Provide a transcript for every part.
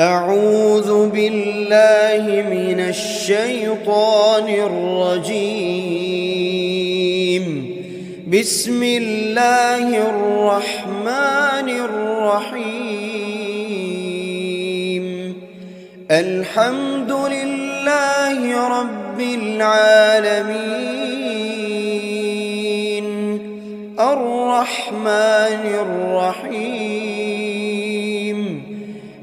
أعوذ بالله من الشيطان الرجيم. بسم الله الرحمن الرحيم. الحمد لله رب العالمين، الرحمن الرحيم،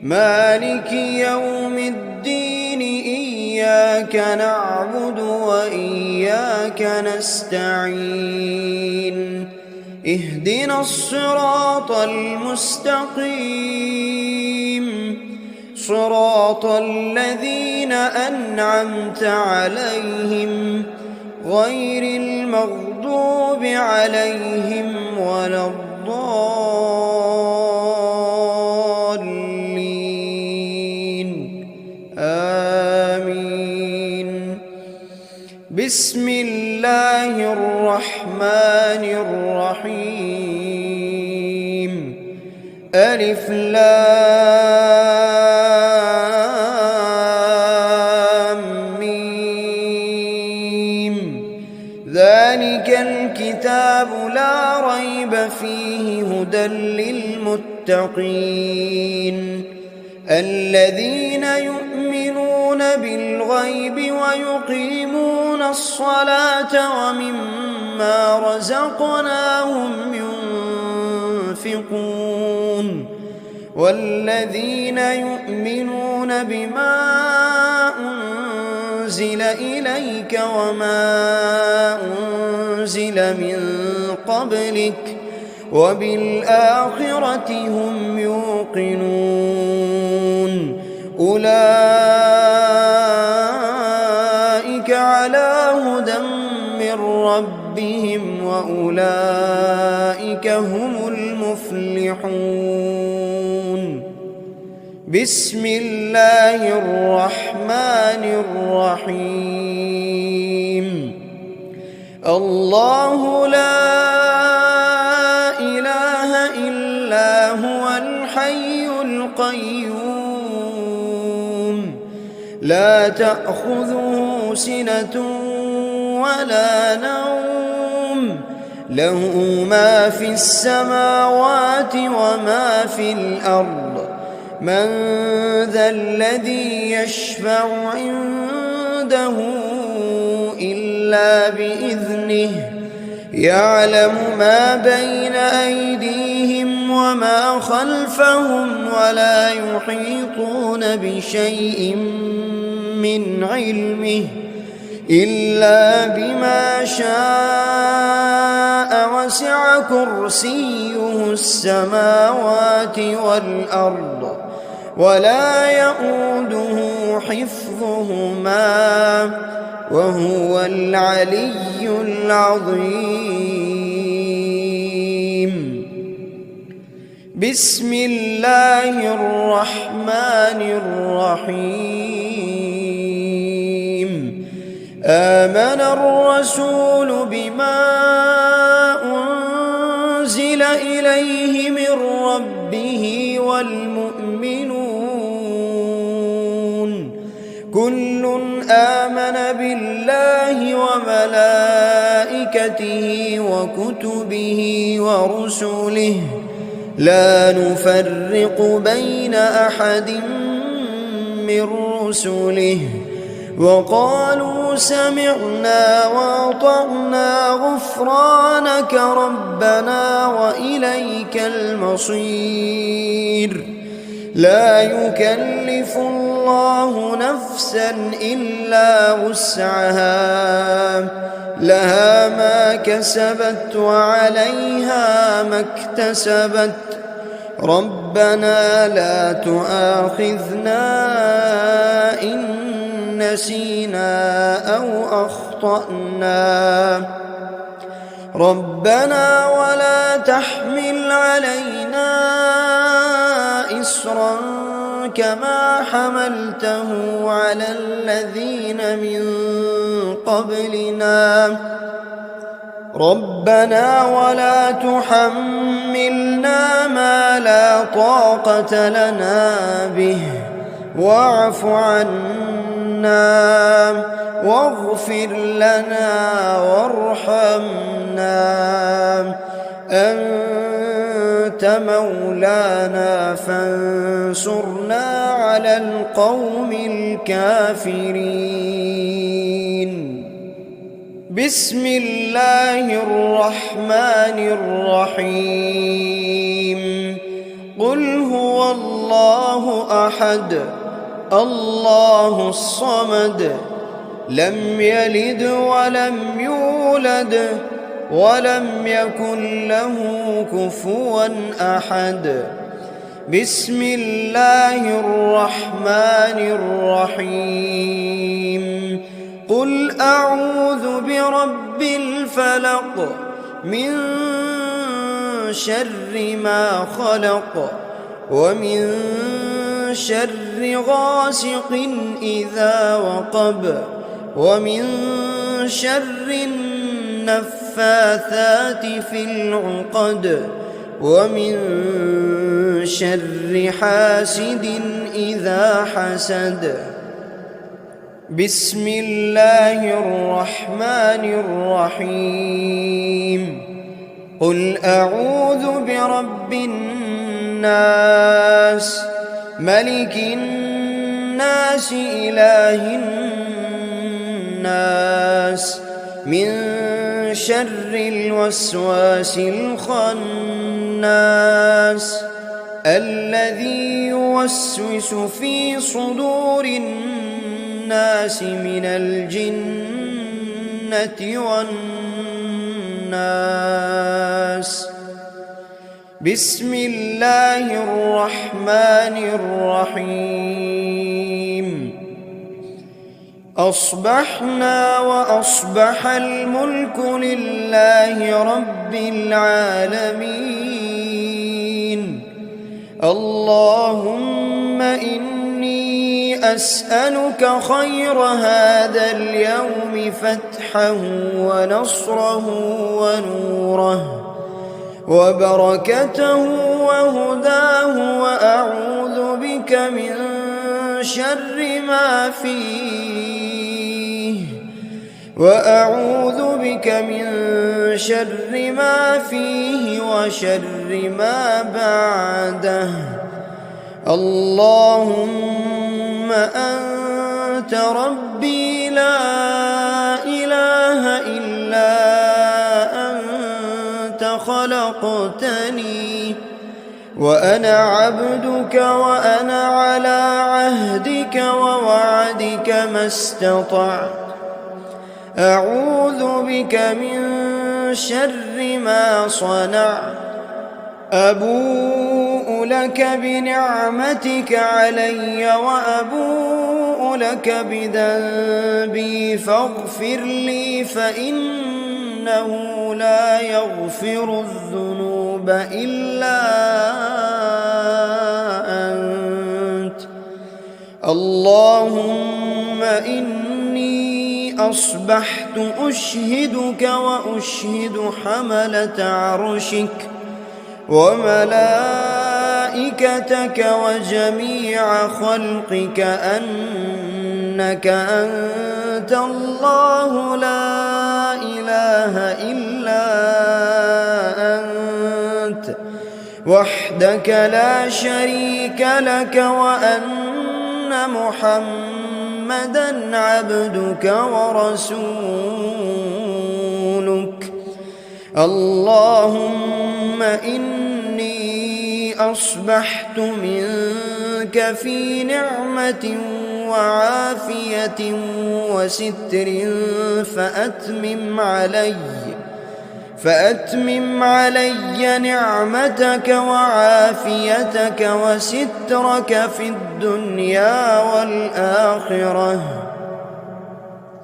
مالك يوم الدين. إياك نعبد وإياك نستعين. اهدنا الصراط المستقيم، صراط الذين أنعمت عليهم غير المغضوب عليهم ولا الضالين. آمين. بسم الله الرحمن الرحيم. ألف لام ميم. ذلك الكتاب لا ريب فيه هدى للمتقين، الذين يؤمنون بالغيب ويقيمون الصلاة ومما رزقناهم ينفقون، والذين يؤمنون بما أنزل إليك وما أنزل من قبلك وبالآخرة هم يوقنون. أولئك على هدى من ربهم وأولئك هم المفلحون. بسم الله الرحمن الرحيم. الله لا إله إلا هو الحي القيوم، لا تأخذه سنة ولا نوم، له ما في السماوات وما في الأرض. من ذا الذي يشفع عنده إلا بإذنه، يعلم ما بين أيديهم وما خلفهم ولا يحيطون بشيء من علمه إلا بما شاء، وسع كرسيه السماوات والأرض ولا يئوده حفظهما وهو العلي العظيم. بسم الله الرحمن الرحيم. آمن الرسول بما أنزل إليه من ربه والمؤمنون، كل آمن بالله وملائكته وكتبه ورسله، لا نفرق بين أحد من رسله، وقالوا سمعنا وأطعنا غفرانك ربنا وإليك المصير. لا يكلف الله نفسا إلا وسعها، لها ما كسبت وعليها ما اكتسبت. ربنا لا تؤاخذنا إن نسينا أو أخطأنا، ربنا ولا تحمل علينا إصرا كما حملته على الذين من قبلنا، ربنا ولا تحملنا ما لا طاقة لنا به واعف عنا واغفر لنا وارحمنا أنت مولانا فانصرنا على القوم الكافرين. بسم الله الرحمن الرحيم. قل هو الله أحد الله الصمد لم يلد ولم يولد ولم يكن له كفوا أحد. بسم الله الرحمن الرحيم. قل أعوذ برب الفلق من شر ما خلق ومن شر غاسق إذا وقب ومن شر النفاثات في العقد ومن شر حاسد إذا حسد. بسم الله الرحمن الرحيم. قل أعوذ برب الناس ملك الناس إله الناس من شر الوسواس الخناس الذي يوسوس في صدور الناس من الجنة والناس. بسم الله الرحمن الرحيم. أصبحنا وأصبح الملك لله رب العالمين. اللهم إني أسألك خير هذا اليوم فتحه ونصره ونوره وبركته وهداه وأعوذ بك من شر ما فيه وشر ما بعده. اللهم أنت ربي لا إله إلا أنت خلقتني وأنا عبدك وأنا على عهدك ووعدك ما استطعت. أعوذ بك من شر ما صنعت. أبوء لك بنعمتك علي وأبوء لك بذنبي فاغفر لي فإنه لا يغفر الذنوب إلا أنت. اللهم إني أصبحت أشهدك وأشهد حملة عرشك وملائكتك وجميع خلقك أنك أنت الله لا إله إلا أنت وحدك لا شريك لك وأن محمدًا عبدك ورسولك. اللهم إني أصبحت منك في نعمة وعافية وستر فأتمم علي نعمتك وعافيتك وسترك في الدنيا والآخرة.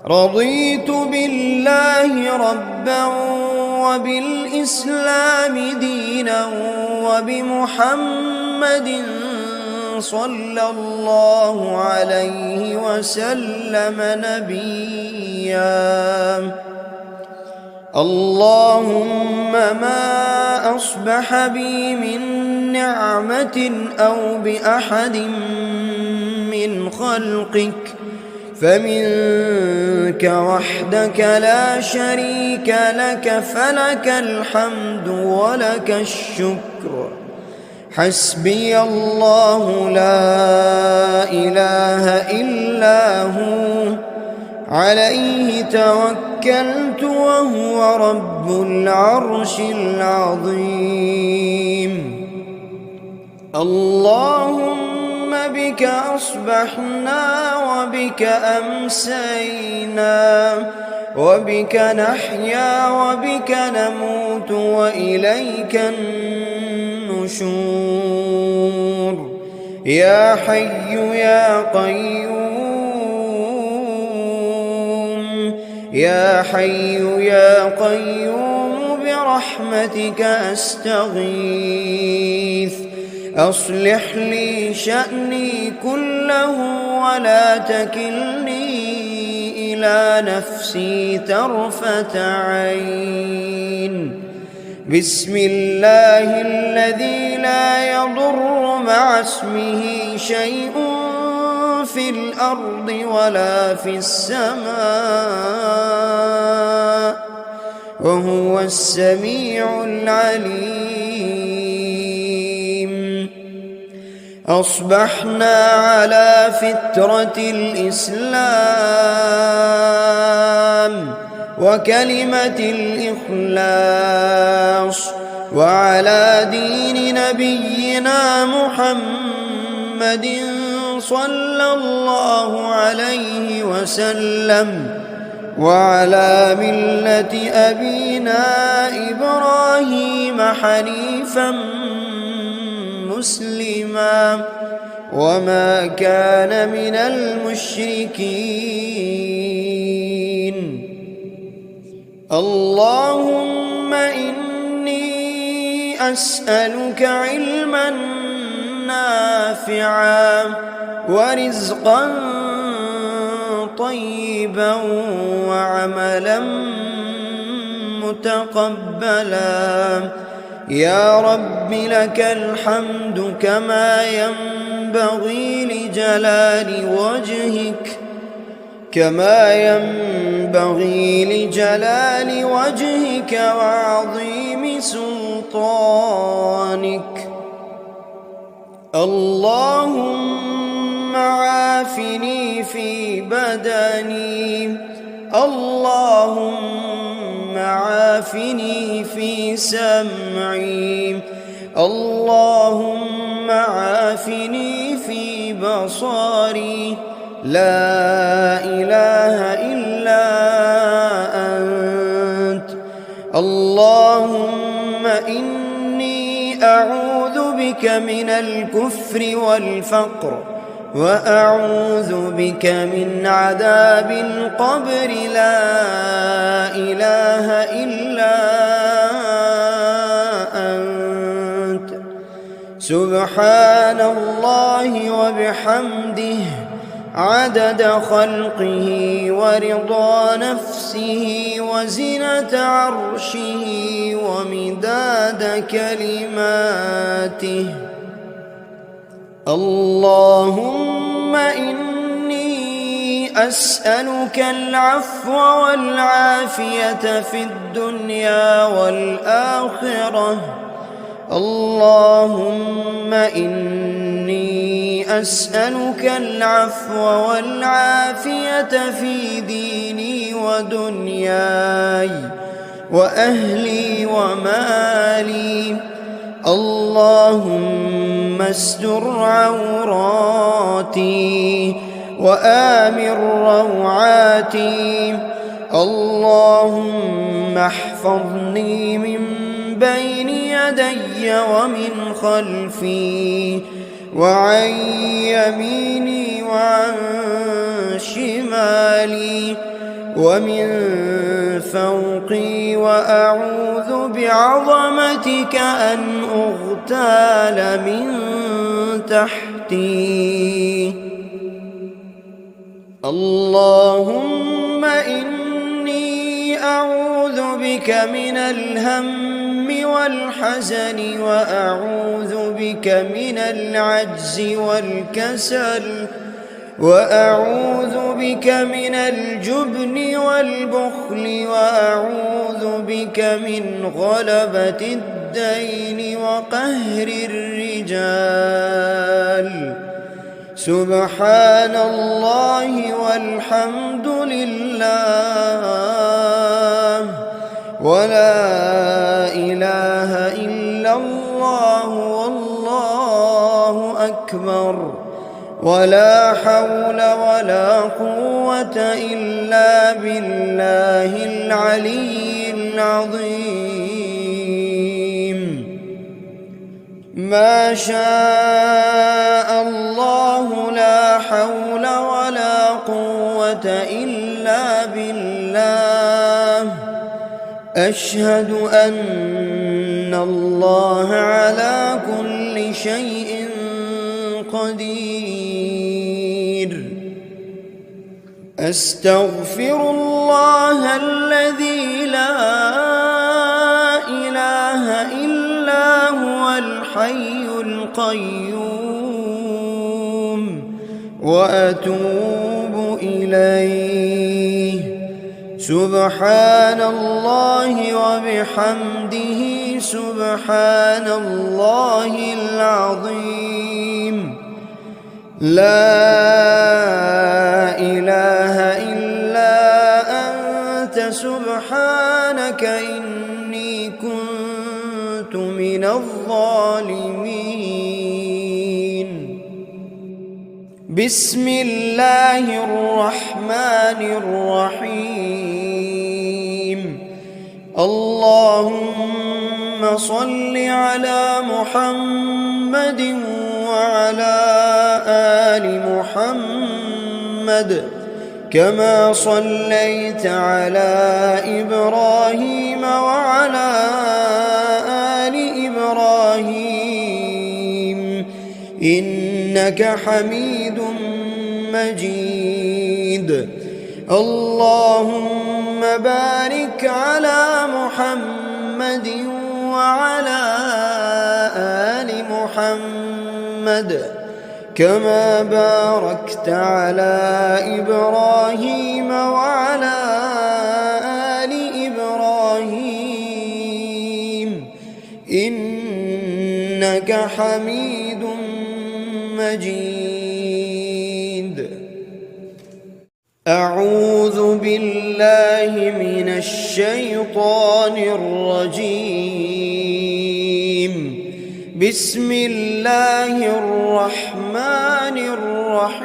رضيت بالله ربا وبالإسلام دينا وبمحمد صلى الله عليه وسلم نبيا. اللهم ما أصبح بي من نعمة أو بأحد من خلقك فمنك وحدك لا شريك لك فلك الحمد ولك الشكر. حسبي الله لا إله إلا هو عليه توكلت وهو رب العرش العظيم. اللهم بك أصبحنا وبك أمسينا وبك نحيا وبك نموت وإليك النشور. يا حي يا قيوم يا حي يا قيوم برحمتك أستغيث. أصلح لي شأني كله ولا تكلني إلى نفسي طرفة عين. بسم الله الذي لا يضر مع اسمه شيء في الأرض ولا في السماء وهو السميع العليم. أصبحنا على فطرة الإسلام وكلمة الإخلاص وعلى دين نبينا محمد صلى الله عليه وسلم وعلى ملة أبينا إبراهيم حنيفا مسلما وما كان من المشركين. اللهم إني أسألك علما نافعا ورزقا طيبا وعملا متقبلا. يا رب لك الحمد كما ينبغي لجلال وجهك وعظيم سلطانك. اللهم عافني في بدني اللهم عافني في سمعي اللهم عافني في بصري. لا إله إلا أنت. اللهم إني أعوذ بك من الكفر والفقر وأعوذ بك من عذاب القبر. لا إله إلا أنت. سبحان الله وبحمده عدد خلقه ورضا نفسه وزنة عرشه ومداد كلماته. اللهم إني أسألك العفو والعافية في الدنيا والآخرة. اللهم إني أسألك العفو والعافية في ديني ودنياي وأهلي ومالي. اللهم استر عوراتي وآمن روعاتي. اللهم احفظني من بين يدي ومن خلفي وعن يميني وعن شمالي ومن فوقي وأعوذ بعظمتك أن أغتال من تحتي. اللهم إني أعوذ بك من الهم والحزن وأعوذ بك من العجز والكسل وأعوذ بك من الجبن والبخل وأعوذ بك من غلبة الدين وقهر الرجال. سبحان الله والحمد لله ولا إله إلا الله والله أكبر ولا حول ولا قوة إلا بالله العلي العظيم. ما شاء الله لا حول ولا قوة إلا بالله. أشهد أن الله على كل شيء قدير. أستغفر الله الذي لا إله إلا هو الحي القيوم وأتوب إليه. سبحان الله وبحمده سبحان الله العظيم. لا إله إلا أنت سبحانك إني كنت من الظالمين. بسم الله الرحمن الرحيم. اللهم صل على محمد وعلى آل محمد كما صليت على إبراهيم وعلى آل إبراهيم إنك حميد مجيد. اللهم بارك على محمد وعلى آل محمد كما باركت على إبراهيم وعلى آل إبراهيم إنك حميد مجيد. أعوذ بالله من الشيطان الرجيم. بسم الله الرحمن الرحيم.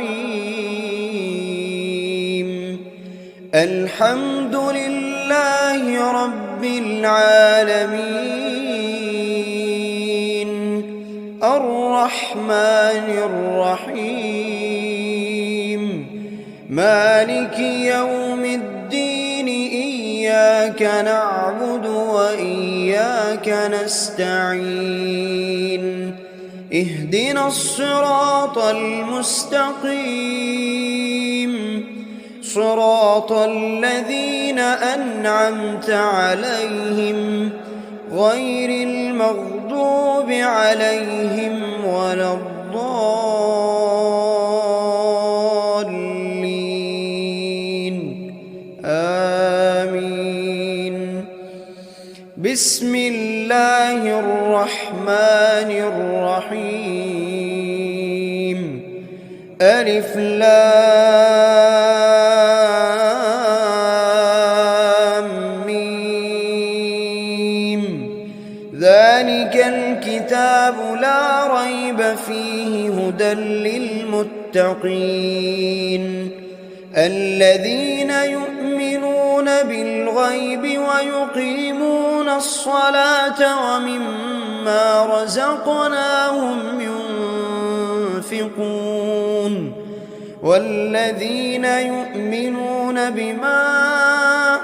الحمد لله رب العالمين الرحمن الرحيم مالك يوم الدين. إياك نعبد وإياك نستعين. اهدنا الصراط المستقيم صراط الذين أنعمت عليهم غير المغضوب عليهم ولا الضالين. آمين. بسم الله الرحمن الرحيم. ألف لام ميم. ذلك الكتاب لا ريب فيه هدى للمتقين الذين يؤمنون بالغيب ويقيمون الصلاة ومما رزقناهم ينفقون والذين يؤمنون بما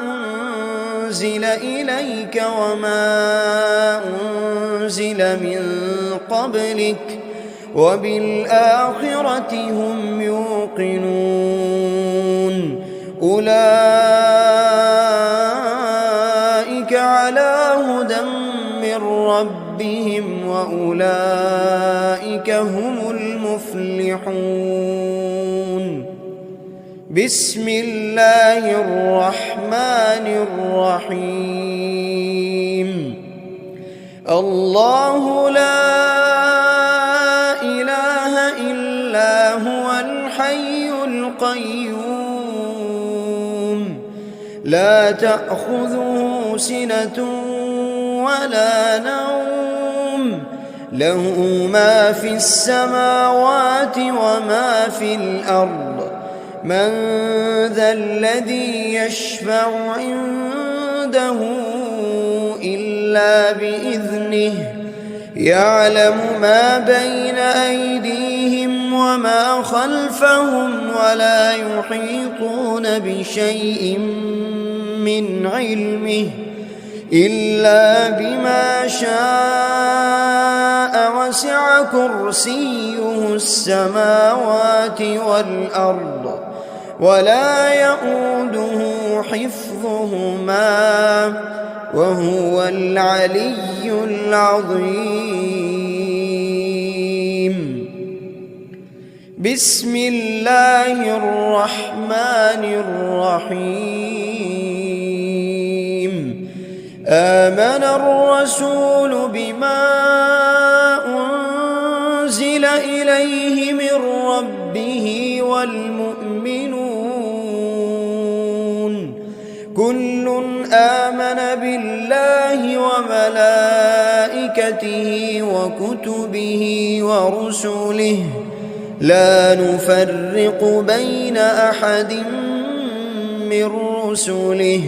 أنزل إليك وما أنزل من قبلك وبالآخرة هم يوقنون. أولئك على هدى من ربهم وأولئك هم المفلحون. بسم الله الرحمن الرحيم الله لا إله إلا هو الحي القيوم لا تأخذه سنة ولا نوم له ما في السماوات وما في الأرض من ذا الذي يشفع عنده إلا بإذنه يعلم ما بين أيديهم وما خلفهم ولا يحيطون بشيء من علمه إلا بما شاء وسع كرسيه السماوات والأرض ولا يؤوده حفظهما وهو العلي العظيم بسم الله الرحمن الرحيم آمن الرسول بما أنزل إليه من ربه والمؤمنون كل آمن بالله وملائكته وكتبه ورسله لا نفرق بين أحد من رسله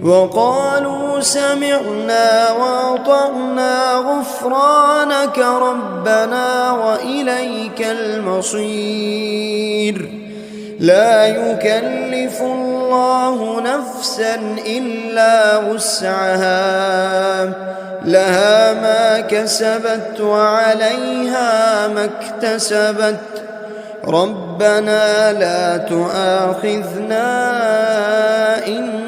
وقالوا سمعنا وأطعنا غفرانك ربنا وإليك المصير لا يكلف الله نفسا إلا وسعها لها ما كسبت وعليها ما اكتسبت ربنا لا تؤاخذنا إن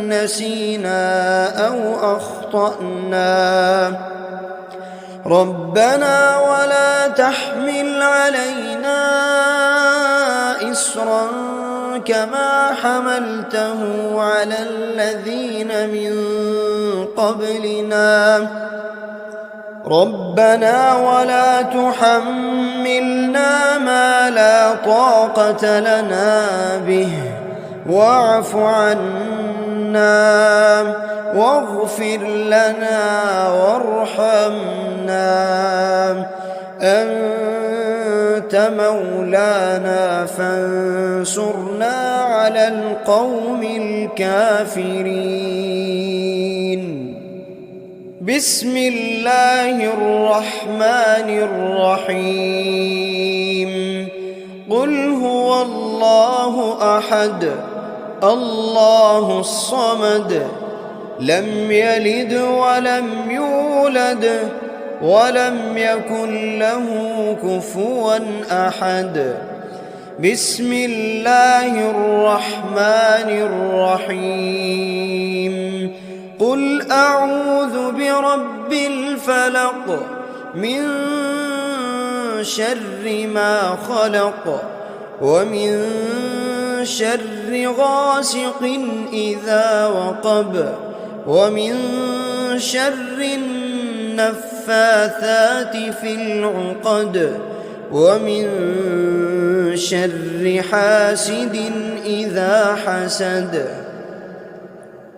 نسينا أو أخطأنا ربنا ولا تحمل علينا إصرا كما حملته على الذين من قبلنا ربنا ولا تحملنا ما لا طاقة لنا به واعف عنا واغفر لنا وارحمنا أنت مولانا فانصرنا على القوم الكافرين بسم الله الرحمن الرحيم قل هو الله أحد الله الصمد لم يلد ولم يولد ولم يكن له كفوا أحد بسم الله الرحمن الرحيم قل أعوذ برب الفلق من شر ما خلق ومن شر غاسق إذا وقب ومن شر النفاثات في العقد ومن شر حاسد إذا حسد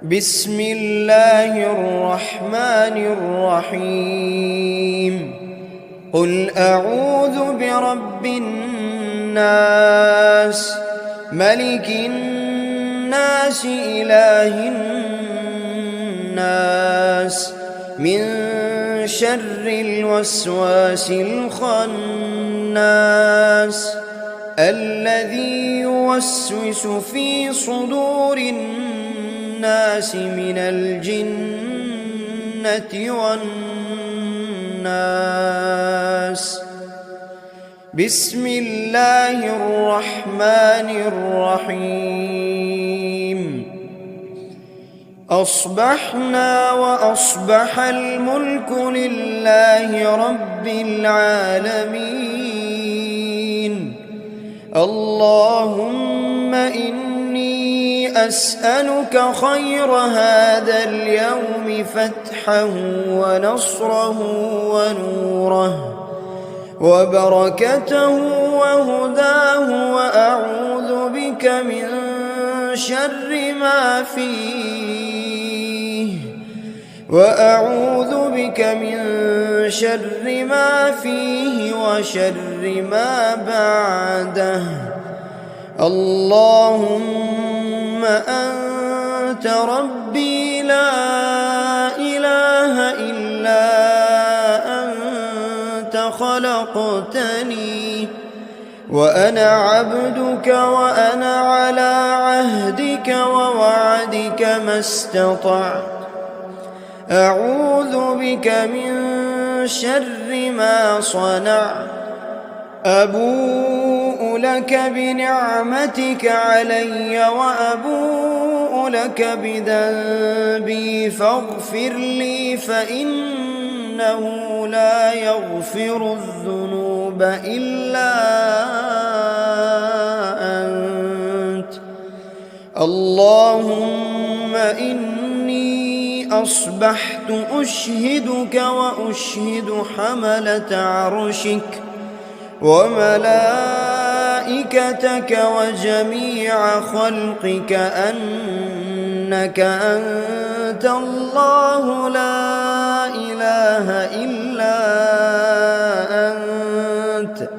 بسم الله الرحمن الرحيم قل أعوذ برب الناس ملك الناس إله الناس من شر الوسواس الخناس الذي يوسوس في صدور الناس من الجنة والناس بسم الله الرحمن الرحيم أصبحنا وأصبح الملك لله رب العالمين اللهم إني أسألك خير هذا اليوم فتحه ونصره ونوره وبركته وهداه، وأعوذ بك من شر ما فيه وشر ما بعده. اللهم أنت ربي لا إله إلا أنت خلقتني وأنا عبدك وأنا على عهدك ووعدك ما استطعت. أعوذ بك من شر ما صنعت. أبوء لك بنعمتك علي وأبوء لك بذنبي فاغفر لي فإنه لا يغفر الذنوب إلا أنت. اللهم إني أصبحت أشهدك وأشهد حملة عرشك وملائكتك وجميع خلقك أنك أنت الله لا إله إلا أنت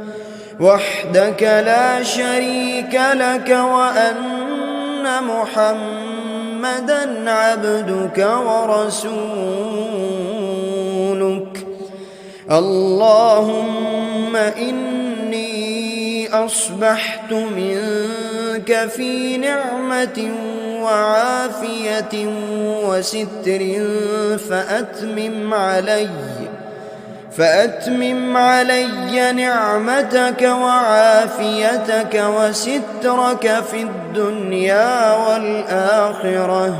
وحدك لا شريك لك، وأن محمدًا عبدك ورسولك. اللهم إني أصبحت منك في نعمة وعافية وستر فأتمم علي نعمتك وعافيتك وسترك في الدنيا والآخرة.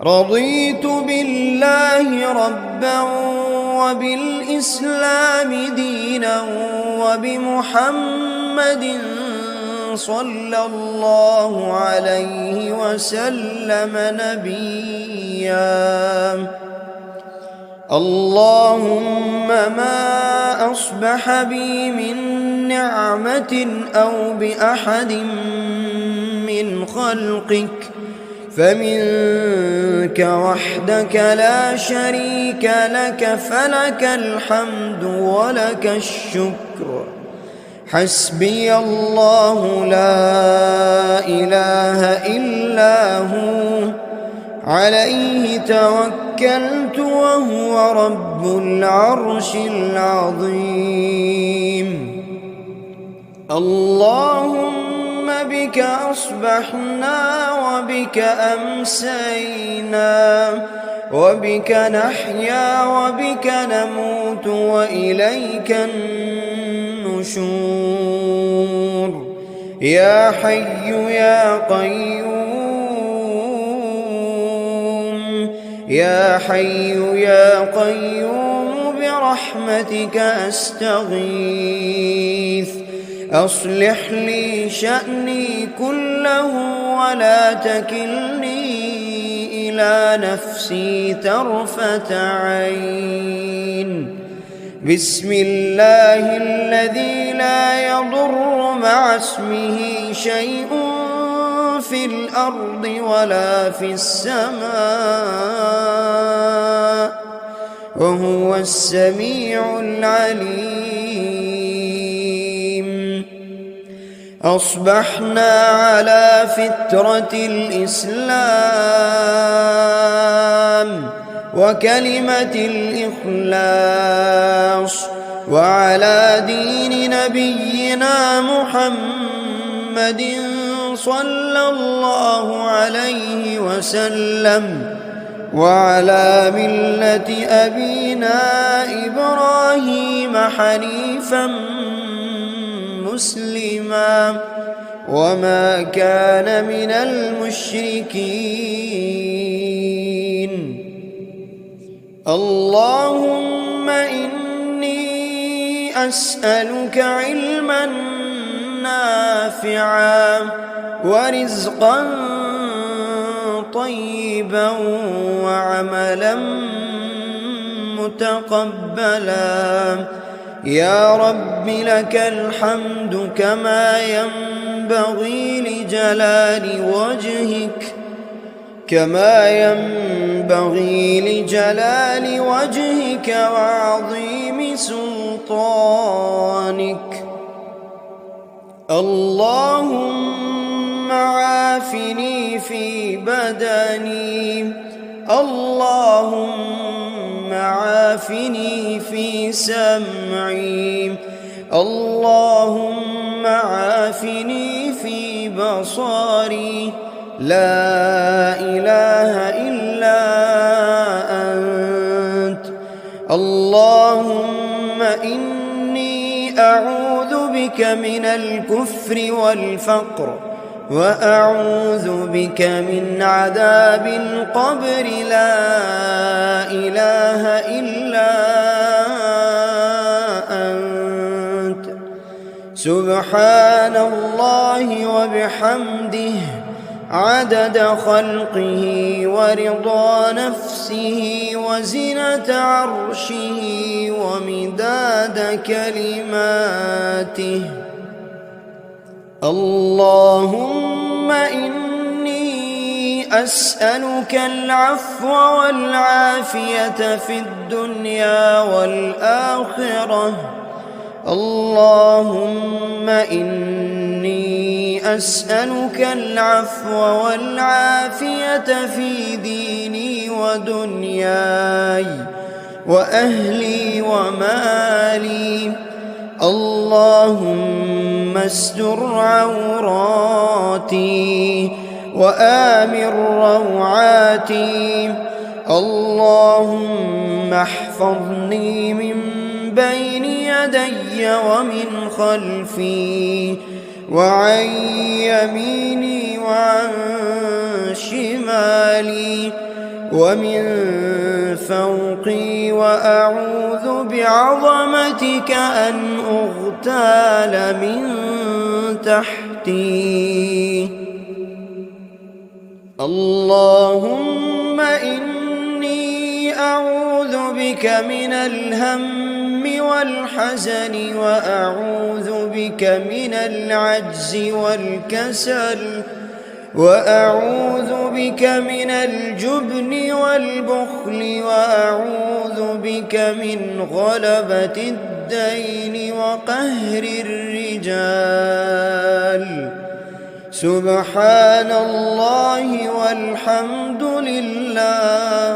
رضيت بالله ربا وبالإسلام دينا وبمحمد صلى الله عليه وسلم نبيا. اللهم ما أصبح بي من نعمة أو بأحد من خلقك فمنك وحدك لا شريك لك، فلك الحمد ولك الشكر. حسبي الله لا إله إلا هو عليه توكلت وهو رب العرش العظيم. اللهم بك أصبحنا وبك أمسينا وبك نحيا وبك نموت وإليك النشور. يا حي يا قيوم، يا حي يا قيوم برحمتك أستغيث. أصلح لي شأني كله ولا تكلني إلى نفسي طرفة عين. بسم الله الذي لا يضر مع اسمه شيء في الأرض ولا في السماء وهو السميع العليم. أصبحنا على فطرة الإسلام وكلمة الإخلاص وعلى دين نبينا محمد صلى الله عليه وسلم وعلى ملة أبينا إبراهيم حنيفا مسلما وما كان من المشركين. اللهم إني أسألك علما نافعا نافعا ورزقا طيبا وعملا متقبلا. يا رب لك الحمد كما ينبغي لجلال وجهك وعظيم سلطانك. اللهم عافني في بدني، اللهم عافني في سمعي، اللهم عافني في بصري. لا إله إلا أنت. اللهم إني أعوذ بك من الكفر والفقر، وأعوذ بك من عذاب القبر. لا إله إلا أنت. سبحان الله وبحمده عدد خلقه ورضا نفسه وزنة عرشه ومداد كلماته. اللهم إني أسألك العفو والعافية في الدنيا والآخرة. اللهم إني أسألك العفو والعافية في ديني ودنياي وأهلي ومالي. اللهم استر عوراتي وآمن روعاتي. اللهم احفظني من بين يدي ومن خلفي وعن يميني وعن شمالي ومن فوقي، وأعوذ بعظمتك أن أغتال من تحتي. اللهم إني أعوذ بك من الهم والحزن، وأعوذ بك من العجز والكسل، وأعوذ بك من الجبن والبخل، وأعوذ بك من غلبة الدين وقهر الرجال. سبحان الله والحمد لله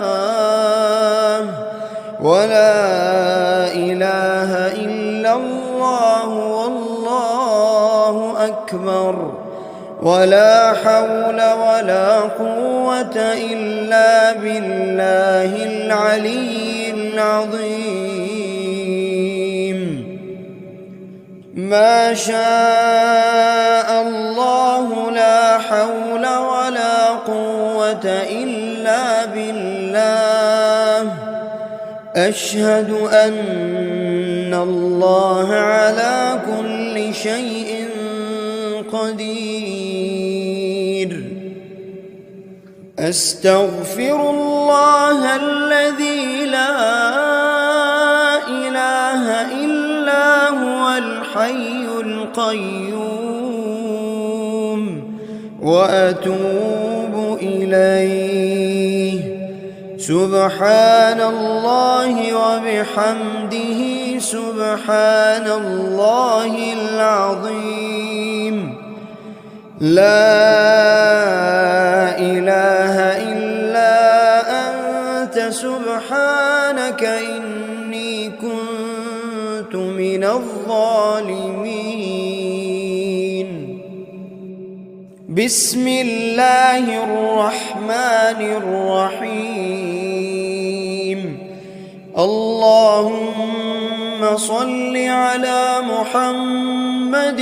ولا إله إلا الله والله أكبر، ولا حول ولا قوة إلا بالله العلي العظيم. ما شاء الله لا حول ولا قوة إلا بالله. أشهد أن الله على كل شيء قدير. أستغفر الله الذي لا إله إلا هو الحي القيوم، وأتوب إليه. سبحان الله وبحمده سبحان الله العظيم. لا إله إلا أنت سبحانك إني كنت من الظالمين. بسم الله الرحمن الرحيم. اللهم صل على محمد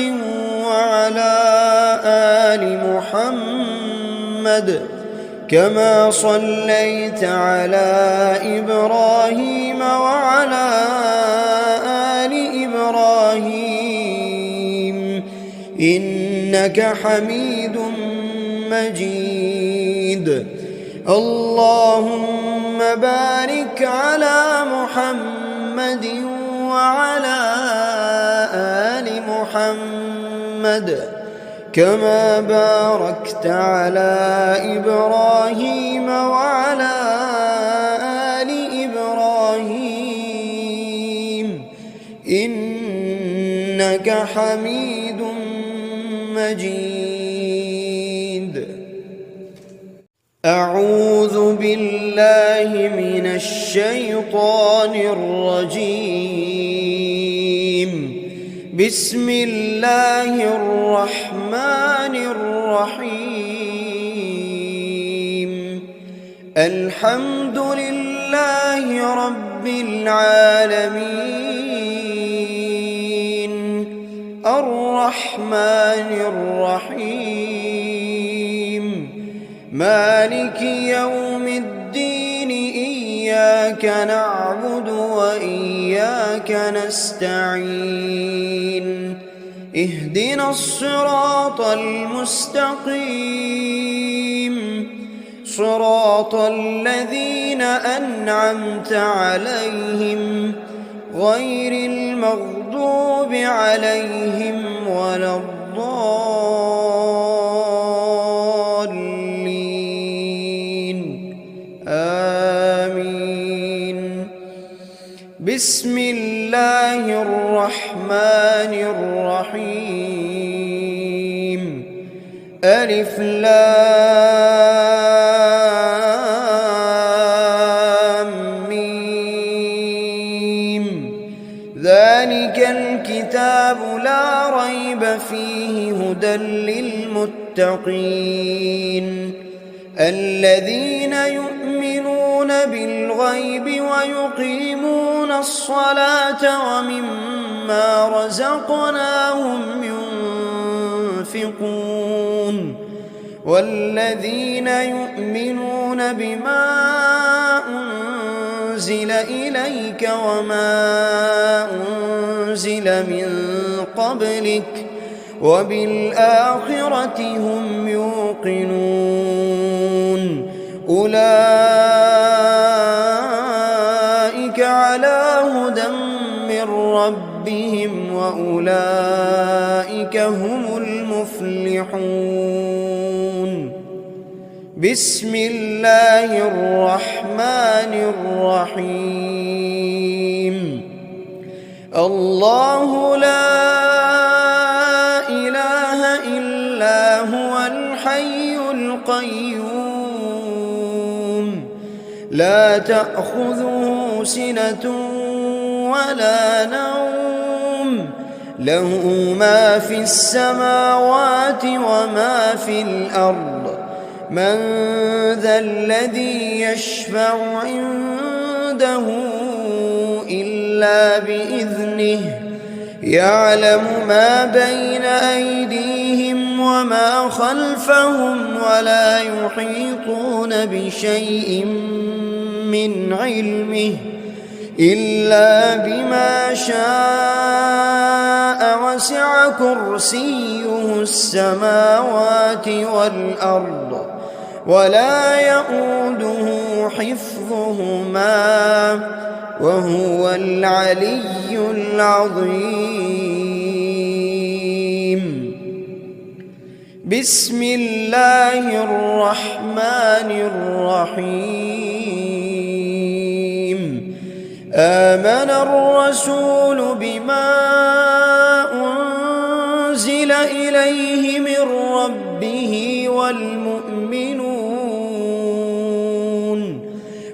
وعلى آل محمد كما صليت على إبراهيم وعلى آل إبراهيم إنك حميد مجيد. اللهم بارك على محمد وعلى آل محمد كما باركت على إبراهيم وعلى آل إبراهيم إنك حميد مجيد. أعوذ بالله من الشيطان الرجيم. بسم الله الرحمن الرحيم. الحمد لله رب العالمين الرحمن الرحيم مالك يوم الدين إياك نعبد وإياك نستعين اهدنا الصراط المستقيم صراط الذين أنعمت عليهم غير المغضوب عليهم ولا الضالين آمين. بسم الله الرحمن الرحيم. ألف لام ميم. ذلك الكتاب لا ريب فيه هدى للمتقين الذين يؤمنون بالغيب ويقيمون الصلاة ومما رزقناهم ينفقون والذين يؤمنون بما أنزل إليك وما أنزل من قبلك وبالآخرة هم يوقنون أولئك على هدى من ربهم وأولئك هم المفلحون. بسم الله الرحمن الرحيم. الله لا إله إلا هو الحي القيوم لا تأخذه سنة ولا نوم له ما في السماوات وما في الأرض من ذا الذي يشفع عنده إلا بإذنه يعلم ما بين أيديهم وما خلفهم ولا يحيطون بشيء من علمه إلا بما شاء وسع كرسيه السماوات والأرض ولا يؤوده حفظهما وهو العلي العظيم. بسم الله الرحمن الرحيم. آمن الرسول بما أنزل إليه من ربه والمؤمنون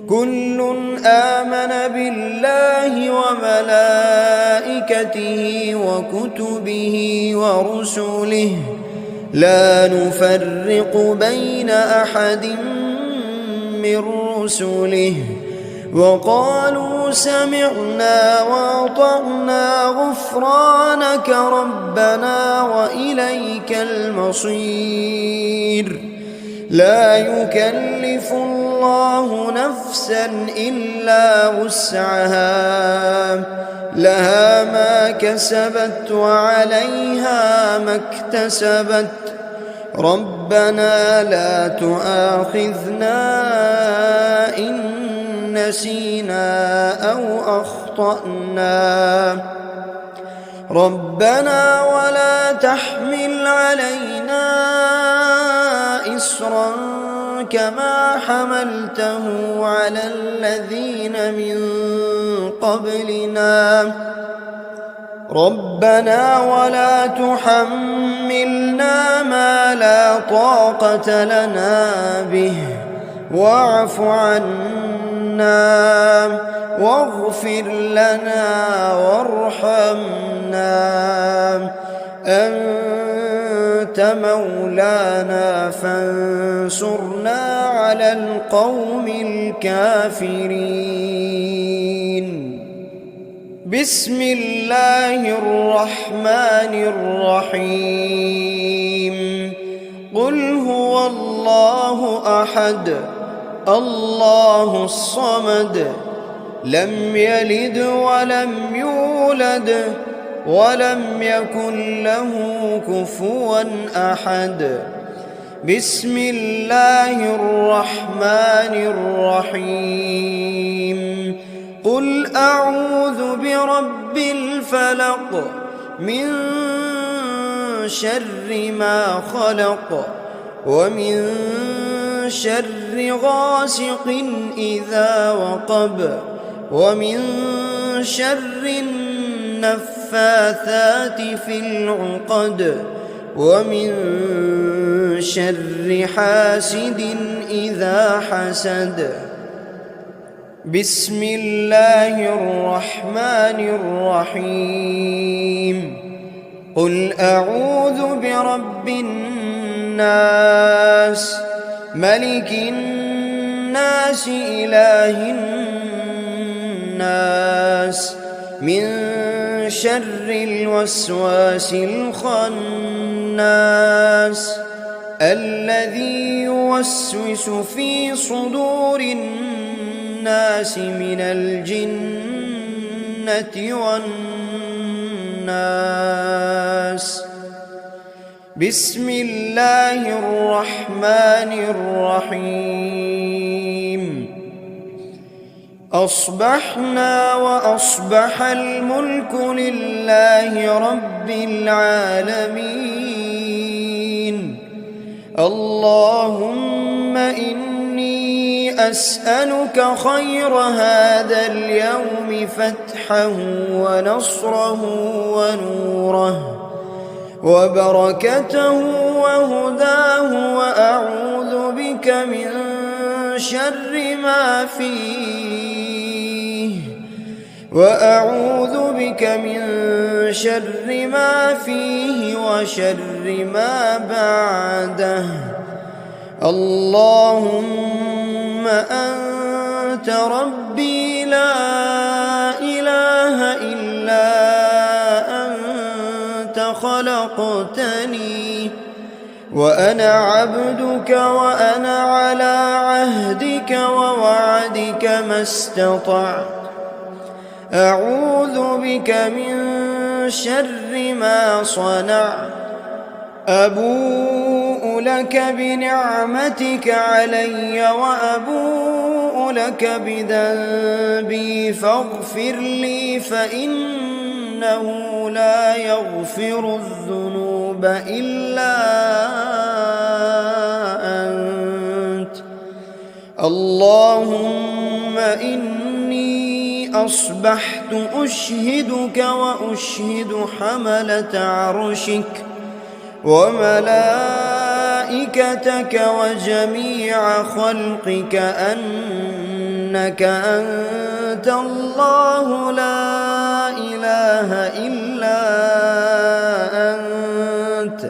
كل آمن بالله وملائكته وكتبه ورسله لا نفرق بين أحد من رسله وقالوا سمعنا وأطعنا غفرانك ربنا وإليك المصير. لا يكلف الله نفسا إلا وسعها لها ما كسبت وعليها ما اكتسبت ربنا لا تؤاخذنا إن نسينا أو أخطأنا ربنا ولا تحمل علينا إصرا كما حملته على الذين من قبلنا ربنا ولا تحملنا ما لا طاقة لنا به واعف عنا واغفر لنا وارحمنا أنت مولانا فانصرنا على القوم الكافرين. بسم الله الرحمن الرحيم. قل هو الله أحد الله الصمد لم يلد ولم يولد ولم يكن له كفوا أحد. بسم الله الرحمن الرحيم. قل أعوذ برب الفلق من شر ما خلق ومن شر غاسق إذا وقب ومن شر النفاثات في العقد ومن شر حاسد إذا حسد. بسم الله الرحمن الرحيم. قل أعوذ برب الناس ملك الناس إله الناس من شر الوسواس الخناس الذي يوسوس في صدور الناس من الجنة والناس. بسم الله الرحمن الرحيم. أصبحنا وأصبح الملك لله رب العالمين. اللهم إني أسألك خير هذا اليوم فتحه ونصره ونوره وبركته وهداه وأعوذ بك من شر ما فيه وشر ما بعده. اللهم أنت ربي لا إله إلا أنت خلقتني وأنا عبدك وأنا على عهدك ووعدك ما استطعت. أعوذ بك من شر ما صنعت. أبوء لك بنعمتك علي وأبوء لك بذنبي فاغفر لي فإنه لا يغفر الذنوب إلا أنت. اللهم إني أصبحت أشهدك وأشهد حملة عرشك وملائكتك وجميع خلقك أنك أنت الله لا إله إلا أنت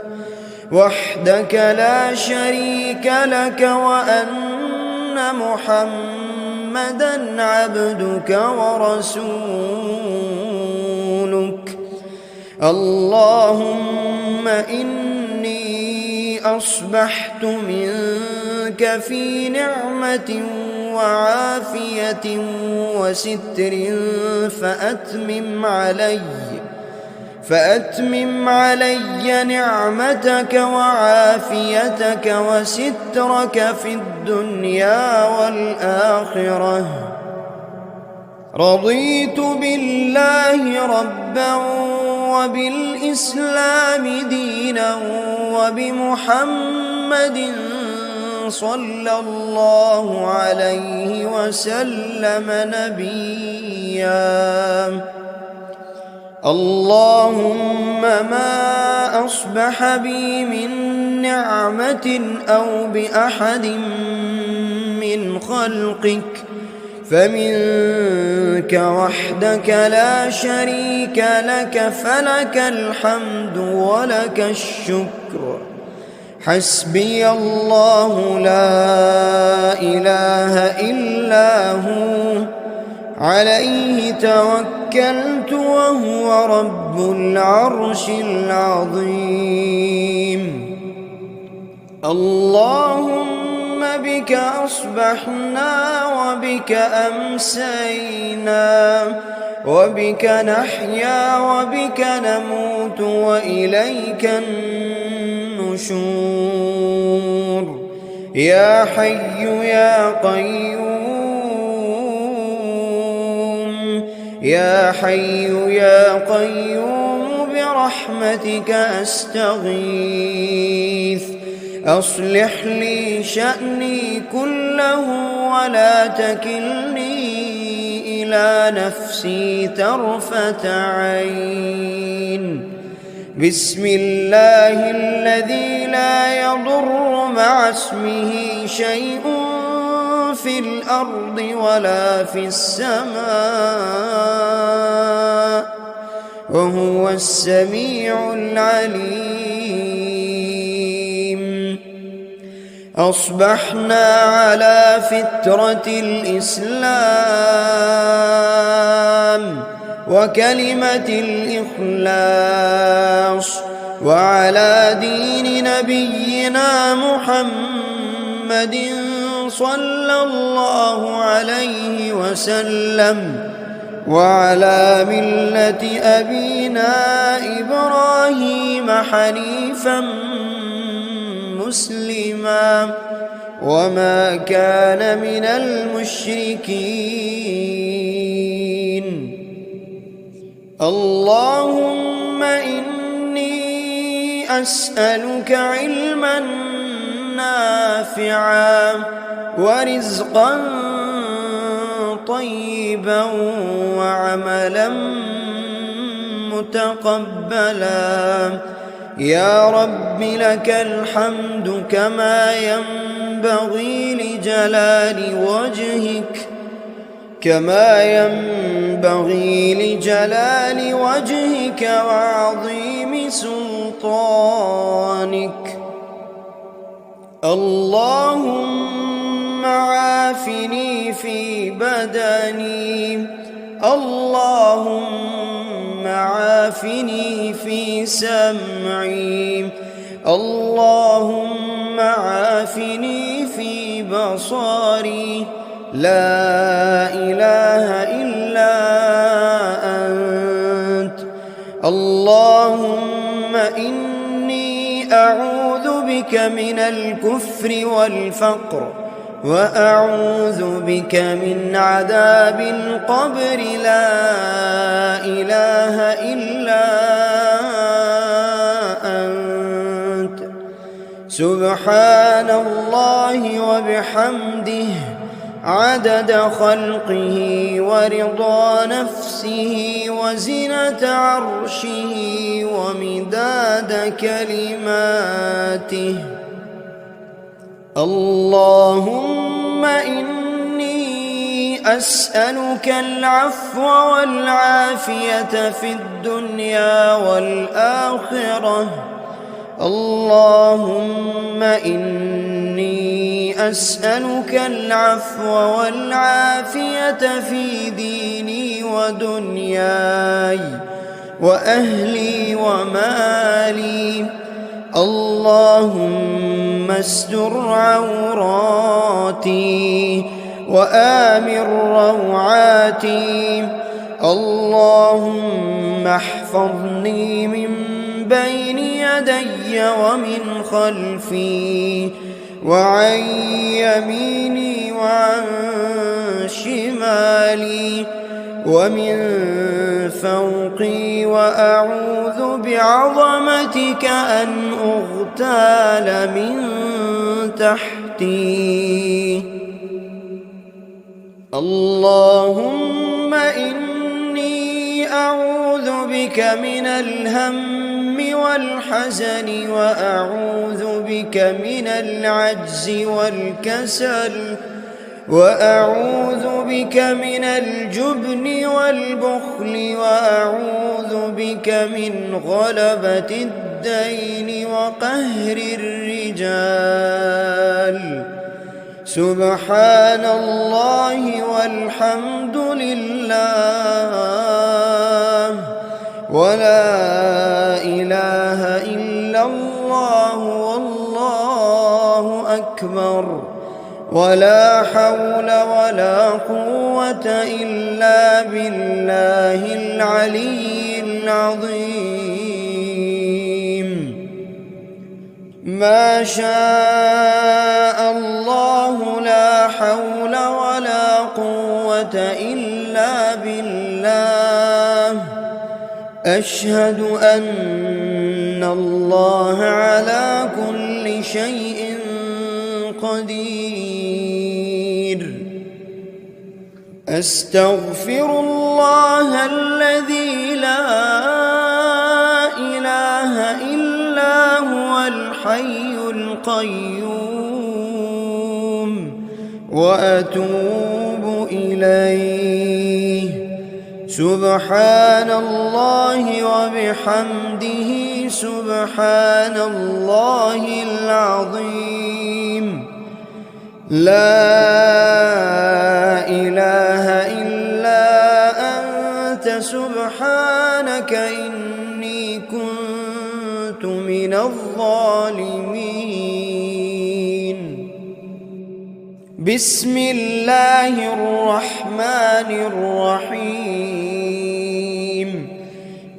وحدك لا شريك لك وأن محمدًا عبدك ورسولك. اللهم إني أصبحت منك في نعمة وعافية وستر فأتمم علي نعمتك وعافيتك وسترك في الدنيا والآخرة. رضيت بالله ربا وبالإسلام دينا وبمحمد صلى الله عليه وسلم نبيا. اللهم ما أصبح بي من نعمة أو بأحد من خلقك فمنك وحدك لا شريك لك، فلك الحمد ولك الشكر. حسبي الله لا إله إلا هو، عليه توكلت وهو رب العرش العظيم. اللهم بك أصبحنا وبك أمسينا وبك نحيا وبك نموت وإليك النشور. يا حي يا قيوم، يا حي يا قيوم برحمتك أستغيث. أصلح لي شأني كله ولا تكلني إلى نفسي طرفة عين. بسم الله الذي لا يضر مع اسمه شيء في الأرض ولا في السماء وهو السميع العليم. أصبحنا على فطرة الإسلام وكلمة الإخلاص وعلى دين نبينا محمد صلى الله عليه وسلم وعلى ملة أبينا إبراهيم حنيفا مسلما وما كان من المشركين. اللهم إني أسألك علما نافعا ورزقا طيبا وعملا متقبلا. يا رب لك الحمد كما ينبغي لجلال وجهك وعظيم سلطانك. اللهم عافني في بدني، اللهم عافني في سمعي، اللهم عافني في بصري. لا إله إلا أنت. اللهم إني أعوذ بك من الكفر والفقر وأعوذ بك من عذاب القبر. لا إله إلا أنت. سبحان الله وبحمده عدد خلقه ورضا نفسه وزنة عرشه ومداد كلماته. اللهم إني أسألك العفو والعافية في الدنيا والآخرة. اللهم إني أسألك العفو والعافية في ديني ودنياي وأهلي ومالي. اللهم استر عوراتي وآمن روعاتي. اللهم احفظني من بين يدي ومن خلفي وعن يميني وعن شمالي ومن فوقي، وأعوذ بعظمتك أن أغتال من تحتي. اللهم إني أعوذ بك من الهم والحزن، وأعوذ بك من العجز والكسل، وأعوذ بك من الجبن والبخل، وأعوذ بك من غلبة الدين وقهر الرجال. سبحان الله والحمد لله ولا إله إلا الله والله أكبر، ولا حول ولا قوة إلا بالله العلي العظيم. ما شاء الله لا حول ولا قوة إلا بالله. أشهد أن الله على كل شيء قدير. أستغفر الله الذي لا إله إلا هو الحي القيوم، وأتوب إليه. سبحان الله وبحمده سبحان الله العظيم. لا إله إلا أنت سبحانك إني كنت من الظالمين. بسم الله الرحمن الرحيم.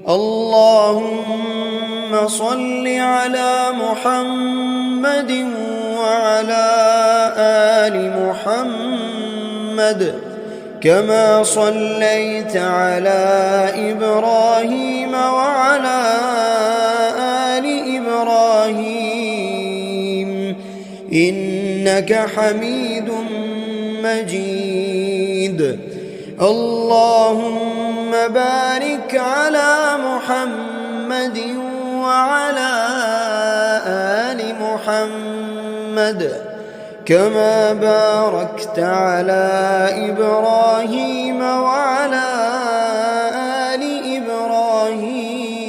اللهم صل على محمد وعلى آل محمد كما صليت على إبراهيم وعلى آل إبراهيم إنك حميد مجيد. اللهم بارك على محمد وعلى آل محمد كما باركت على إبراهيم وعلى آل إبراهيم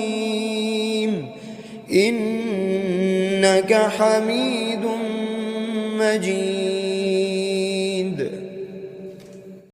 إنك حميد مجيد.